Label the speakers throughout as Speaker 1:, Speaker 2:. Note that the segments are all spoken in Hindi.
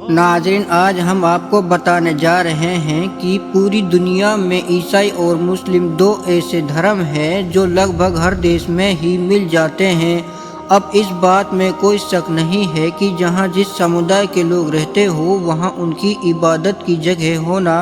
Speaker 1: नाज़रीन, आज हम आपको बताने जा रहे हैं कि पूरी दुनिया में ईसाई और मुस्लिम दो ऐसे धर्म हैं जो लगभग हर देश में ही मिल जाते हैं। अब इस बात में कोई शक नहीं है कि जहाँ जिस समुदाय के लोग रहते हो वहाँ उनकी इबादत की जगह होना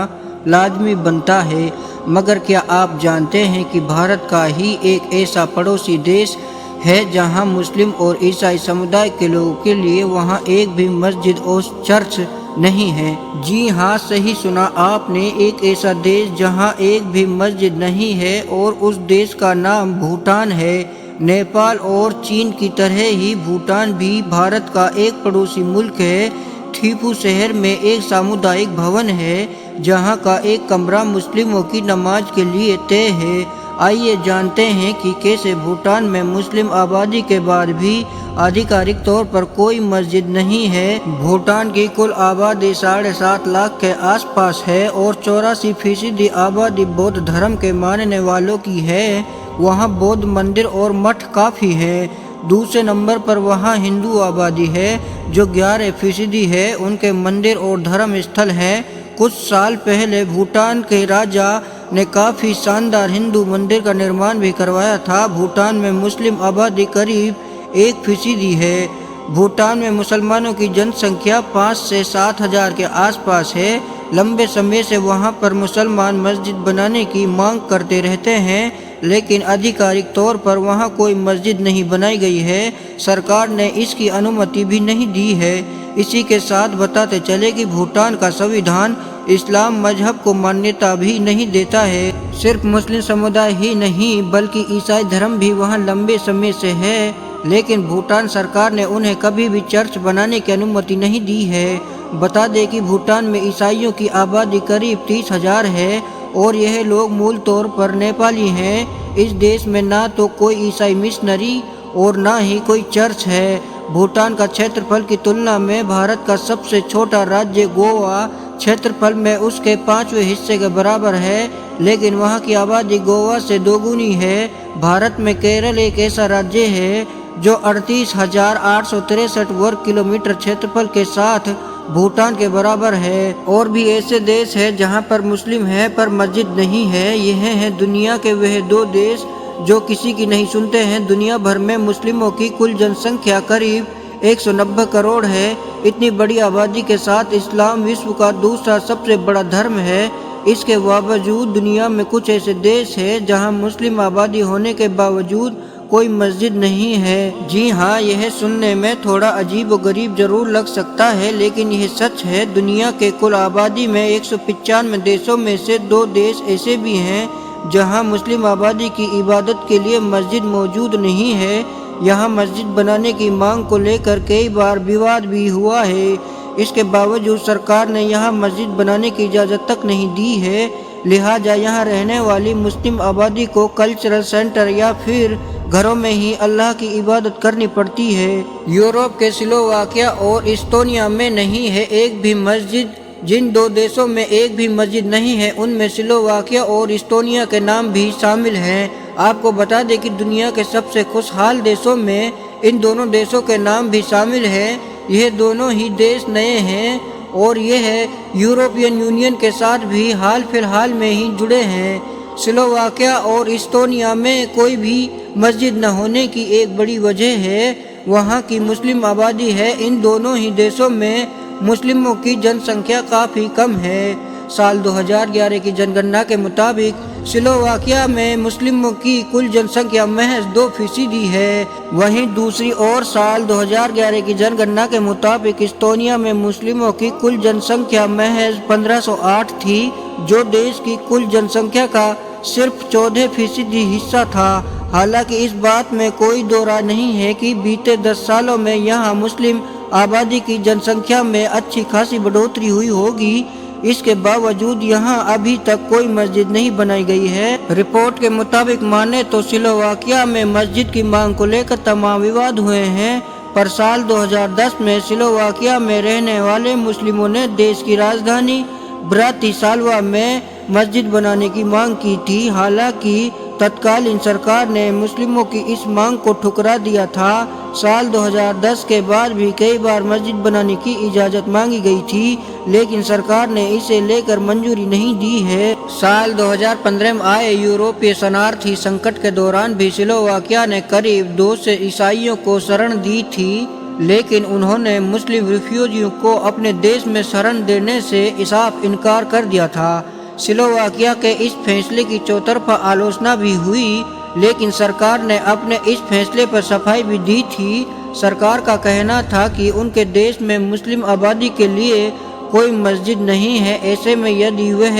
Speaker 1: लाजमी बनता है। मगर क्या आप जानते हैं कि भारत का ही एक ऐसा पड़ोसी देश है जहां मुस्लिम और ईसाई समुदाय के लोगों के लिए वहां एक भी मस्जिद और चर्च नहीं है। जी हाँ, सही सुना आपने, एक ऐसा देश जहां एक भी मस्जिद नहीं है और उस देश का नाम भूटान है। नेपाल और चीन की तरह ही भूटान भी भारत का एक पड़ोसी मुल्क है। थिम्पू शहर में एक सामुदायिक भवन है जहां का एक कमरा मुस्लिमों की नमाज के लिए तय है। आइए जानते हैं कि कैसे भूटान में मुस्लिम आबादी के बाद भी आधिकारिक तौर पर कोई मस्जिद नहीं है। भूटान की कुल आबादी 7.5 लाख के आसपास है और 84% आबादी बौद्ध धर्म के मानने वालों की है। वहाँ बौद्ध मंदिर और मठ काफ़ी है। दूसरे नंबर पर वहाँ हिंदू आबादी है जो 11% है। उनके मंदिर और धर्म स्थल हैं। कुछ साल पहले भूटान के राजा ने काफ़ी शानदार हिंदू मंदिर का निर्माण भी करवाया था। भूटान में मुस्लिम आबादी करीब 1% है। भूटान में मुसलमानों की जनसंख्या 5 से 7 हज़ार के आसपास है। लंबे समय से वहां पर मुसलमान मस्जिद बनाने की मांग करते रहते हैं, लेकिन आधिकारिक तौर पर वहां कोई मस्जिद नहीं बनाई गई है। सरकार ने इसकी अनुमति भी नहीं दी है। इसी के साथ बताते चले कि भूटान का संविधान इस्लाम मजहब को मान्यता भी नहीं देता है। सिर्फ मुस्लिम समुदाय ही नहीं बल्कि ईसाई धर्म भी वहां लंबे समय से है, लेकिन भूटान सरकार ने उन्हें कभी भी चर्च बनाने की अनुमति नहीं दी है। बता दें कि भूटान में ईसाइयों की आबादी करीब 30 हज़ार है और यह लोग मूल तौर पर नेपाली हैं। इस देश में ना तो कोई ईसाई मिशनरी और ना ही कोई चर्च है। भूटान का क्षेत्रफल की तुलना में भारत का सबसे छोटा राज्य गोवा क्षेत्रफल में उसके 5वें हिस्से के बराबर है, लेकिन वहाँ की आबादी गोवा से दोगुनी है। भारत में केरल एक ऐसा राज्य है जो 38,863 वर्ग किलोमीटर क्षेत्रफल के साथ भूटान के बराबर है। और भी ऐसे देश हैं जहाँ पर मुस्लिम है पर मस्जिद नहीं है। यह है दुनिया के वह दो देश जो किसी की नहीं सुनते हैं। दुनिया भर में मुस्लिमों की कुल जनसंख्या करीब 190 करोड़ है। इतनी बड़ी आबादी के साथ इस्लाम विश्व का दूसरा सबसे बड़ा धर्म है। इसके बावजूद दुनिया में कुछ ऐसे देश हैं जहां मुस्लिम आबादी होने के बावजूद कोई मस्जिद नहीं है। जी हाँ, यह सुनने में थोड़ा अजीब व गरीब जरूर लग सकता है, लेकिन यह सच है। दुनिया के कुल आबादी में 195 देशों में से 2 देश ऐसे भी हैं जहां मुस्लिम आबादी की इबादत के लिए मस्जिद मौजूद नहीं है। यहाँ मस्जिद बनाने की मांग को लेकर कई बार विवाद भी हुआ है। इसके बावजूद सरकार ने यहाँ मस्जिद बनाने की इजाज़त तक नहीं दी है। लिहाजा यहाँ रहने वाली मुस्लिम आबादी को कल्चरल सेंटर या फिर घरों में ही अल्लाह की इबादत करनी पड़ती है। यूरोप के स्लोवाकिया और इस्टोनिया में नहीं है एक भी मस्जिद। जिन 2 देशों में एक भी मस्जिद नहीं है उनमें स्लोवाकिया और इस्टोनिया के नाम भी शामिल हैं। आपको बता दें कि दुनिया के सबसे खुशहाल देशों में इन दोनों देशों के नाम भी शामिल हैं। यह दोनों ही देश नए हैं और यह यूरोपियन यूनियन के साथ भी हाल फिलहाल में ही जुड़े हैं। स्लोवाकिया और इस्टोनिया में कोई भी मस्जिद न होने की एक बड़ी वजह है वहाँ की मुस्लिम आबादी है। इन दोनों ही देशों में मुस्लिमों की जनसंख्या काफ़ी कम है। साल 2011 की जनगणना के मुताबिक स्लोवाकिया में मुस्लिमों की कुल जनसंख्या महज 2% है। वहीं दूसरी ओर साल 2011 की जनगणना के मुताबिक इस्टोनिया में मुस्लिमों की कुल जनसंख्या महज 1508 थी, जो देश की कुल जनसंख्या का सिर्फ 14% हिस्सा था। हालांकि इस बात में कोई दो राय नहीं है कि बीते 10 सालों में यहाँ मुस्लिम आबादी की जनसंख्या में अच्छी खासी बढ़ोतरी हुई होगी। इसके बावजूद यहाँ अभी तक कोई मस्जिद नहीं बनाई गई है। रिपोर्ट के मुताबिक माने तो स्लोवाकिया में मस्जिद की मांग को लेकर तमाम विवाद हुए हैं, पर साल 2010 में स्लोवाकिया में रहने वाले मुस्लिमों ने देश की राजधानी ब्रातिस्लावा में मस्जिद बनाने की मांग की थी। हालांकि तत्कालीन सरकार ने मुस्लिमों की इस मांग को ठुकरा दिया था। साल 2010 के बाद भी कई बार मस्जिद बनाने की इजाज़त मांगी गई थी, लेकिन सरकार ने इसे लेकर मंजूरी नहीं दी है। साल 2015 में आए यूरोपीय शरणार्थी संकट के दौरान भी स्लोवाकिया ने करीब 200 ईसाइयों को शरण दी थी, लेकिन उन्होंने मुस्लिम रिफ्यूजियों को अपने देश में शरण देने से साफ इनकार कर दिया था। स्लोवाकिया के इस फैसले की चौतरफा आलोचना भी हुई, लेकिन सरकार ने अपने इस फैसले पर सफाई भी दी थी। सरकार का कहना था कि उनके देश में मुस्लिम आबादी के लिए कोई मस्जिद नहीं है। ऐसे में यदि वह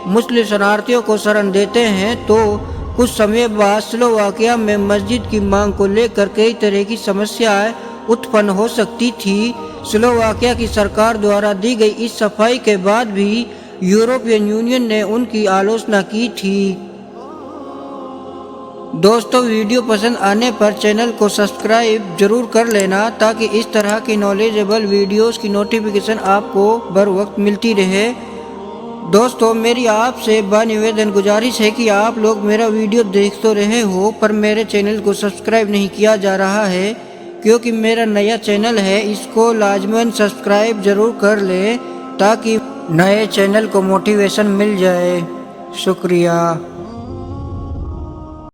Speaker 1: मुस्लिम शरणार्थियों को शरण देते हैं तो कुछ समय बाद स्लोवाकिया में मस्जिद की मांग को लेकर कई तरह की समस्याएं उत्पन्न हो सकती थी। स्लोवाकिया की सरकार द्वारा दी गई इस सफाई के बाद भी यूरोपियन यूनियन ने उनकी आलोचना की थी। दोस्तों, वीडियो पसंद आने पर चैनल को सब्सक्राइब जरूर कर लेना ताकि इस तरह की नॉलेजेबल वीडियोस की नोटिफिकेशन आपको बर वक्त मिलती रहे। दोस्तों, मेरी आपसे बानिवेदन गुजारिश है कि आप लोग मेरा वीडियो देख तो रहे हो, पर मेरे चैनल को सब्सक्राइब नहीं किया जा रहा है, क्योंकि मेरा नया चैनल है। इसको लाजमन सब्सक्राइब जरूर कर लें ताकि नए चैनल को मोटिवेशन मिल जाए। शुक्रिया।